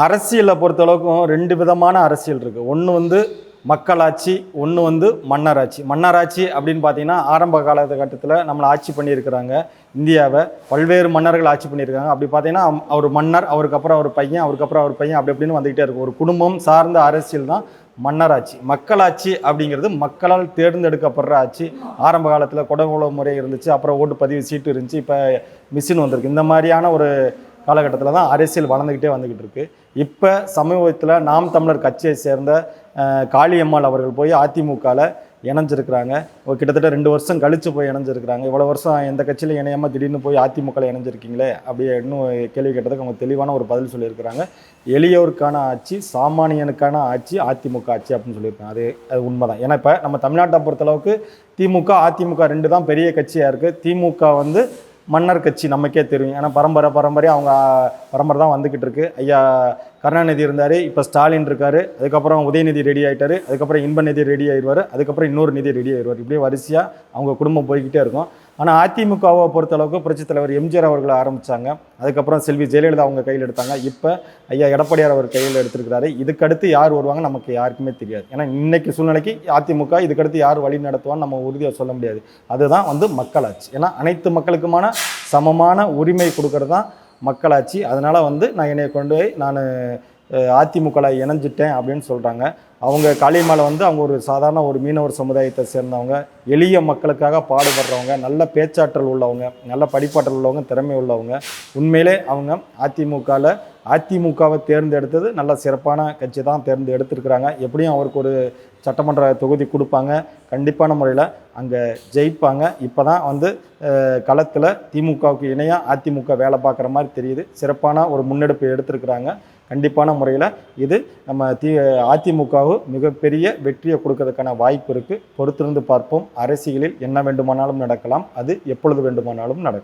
அரசியலை பொறுத்தளவுக்கும் 2 விதமான அரசியல் இருக்குது. ஒன்று வந்து மக்களாட்சி, ஒன்று வந்து மன்னராட்சி. மன்னராட்சி அப்படின்னு பார்த்தீங்கன்னா ஆரம்ப காலகட்டத்தில் நம்மளை ஆட்சி பண்ணியிருக்கிறாங்க. இந்தியாவை பல்வேறு மன்னர்கள் ஆட்சி பண்ணியிருக்காங்க. அப்படி பார்த்தீங்கன்னா அவர் மன்னர், அவருக்கு அப்புறம் அவர் பையன், அவருக்கு அப்புறம் அவர் பையன், அப்படி அப்படின்னு வந்துக்கிட்டே இருக்கும். ஒரு குடும்பம் சார்ந்த அரசியல் தான் மன்னராட்சி. மக்களாட்சி அப்படிங்கிறது மக்களால் தேர்ந்தெடுக்கப்படுற ஆட்சி. ஆரம்ப காலத்தில் குடமுழு முறை இருந்துச்சு, அப்புறம் ஓட்டுப்பதிவு சீட்டு இருந்துச்சு, இப்போ மிஷின் வந்திருக்கு. இந்த மாதிரியான ஒரு காலகட்டத்தில் தான் அரசியல் வளர்ந்துக்கிட்டே வந்துக்கிட்டு இருக்கு. இப்போ சமீபத்தில் நாம் தமிழர் கட்சியை சேர்ந்த காளியம்மாள் அவர்கள் போய் அதிமுகவில் இணைஞ்சிருக்கிறாங்க. கிட்டத்தட்ட 2 வருஷம் கழித்து போய் இணைஞ்சிருக்கிறாங்க. இவ்வளோ வருஷம் எந்த கட்சியில் இணையாமல் திடீர்னு போய் அதிமுகவில் இணைஞ்சிருக்கீங்களே அப்படி இன்னும் கேள்வி கேட்டதுக்கு அவங்க தெளிவான ஒரு பதில் சொல்லியிருக்கிறாங்க. எளியோருக்கான ஆட்சி, சாமானியனுக்கான ஆட்சி அதிமுக ஆட்சி அப்படின்னு சொல்லியிருக்காங்க. அது உண்மைதான். ஏன்னா இப்போ நம்ம தமிழ்நாட்டை பொறுத்தளவுக்கு திமுக அதிமுக 2 தான் பெரிய கட்சியாக இருக்குது. திமுக வந்து மன்னர் கட்சி நமக்கே தெரியும். ஏன்னா பரம்பரை அவங்க பரம்பரை தான் வந்துக்கிட்டு இருக்கு. ஐயா கருணாநிதி இருந்தார், இப்போ ஸ்டாலின் இருக்கார், அதுக்கப்புறம் உதயநிதி ரெடி ஆகிட்டார், அதுக்கப்புறம் இன்பநிதி ரெடி ஆயிடுவார், அதுக்கப்புறம் இன்னொரு நிதி ரெடி ஆயிடுவார். இப்படியே வரிசையாக அவங்க குடும்பம் போய்கிட்டே இருக்கும். ஆனால் அதிமுகவை பொறுத்தளவுக்கு புரட்சித் தலைவர் எம்ஜிஆர் அவர்கள் ஆரம்பித்தாங்க, அதுக்கப்புறம் செல்வி ஜெயலலிதா அவங்க கையில் எடுத்தாங்க, இப்போ ஐயா எடப்பாடியார் அவர் கையில் எடுத்திருக்கிறாரு. இதுக்கடுத்து யார் வருவாங்க நமக்கு யாருக்குமே தெரியாது. ஏன்னா இன்னைக்கு சூழ்நிலைக்கு அதிமுக இதுக்கடுத்து யார் வழி நடத்துவான்னு நம்ம உறுதியாக சொல்ல முடியாது. அதுதான் வந்து மக்களாட்சி. ஏன்னா அனைத்து மக்களுக்குமான சமமான உரிமை கொடுக்கறது தான் மக்களாட்சி. அதனால் வந்து நான் என்னை கொண்டு போய் நான் அதிமுகவில் இணைஞ்சிட்டேன் அப்படின்னு சொல்கிறாங்க. அவங்க காளியம்மாள் வந்து அவங்க ஒரு சாதாரண ஒரு மீனவர் சமுதாயத்தை சேர்ந்தவங்க, எளிய மக்களுக்காக பாடுபடுறவங்க, நல்ல பேச்சாற்றல் உள்ளவங்க, நல்ல படிப்பாற்றல் உள்ளவங்க, திறமை உள்ளவங்க. உண்மையிலே அவங்க அதிமுகவை தேர்ந்தெடுத்தது நல்ல சிறப்பான கட்சி தான் தேர்ந்தெடுத்துருக்குறாங்க. எப்படியும் அவருக்கு ஒரு சட்டமன்ற தொகுதி கொடுப்பாங்க, கண்டிப்பான முறையில் அங்கே ஜெயிப்பாங்க. இப்போ தான் வந்து களத்தில் திமுகவுக்கு இணையாக அதிமுக வேலை பார்க்குற மாதிரி தெரியுது. சிறப்பான ஒரு முன்னெடுப்பு எடுத்திருக்கிறாங்க. கண்டிப்பான முறையில் இது நம்ம அதிமுகவும் மிகப்பெரிய வெற்றியை கொடுக்கறதுக்கான வாய்ப்பு இருக்குது. பொறுத்திருந்து பார்ப்போம். அரசியலில் என்ன வேண்டுமானாலும் நடக்கலாம், அது எப்பொழுது வேண்டுமானாலும் நடக்கும்.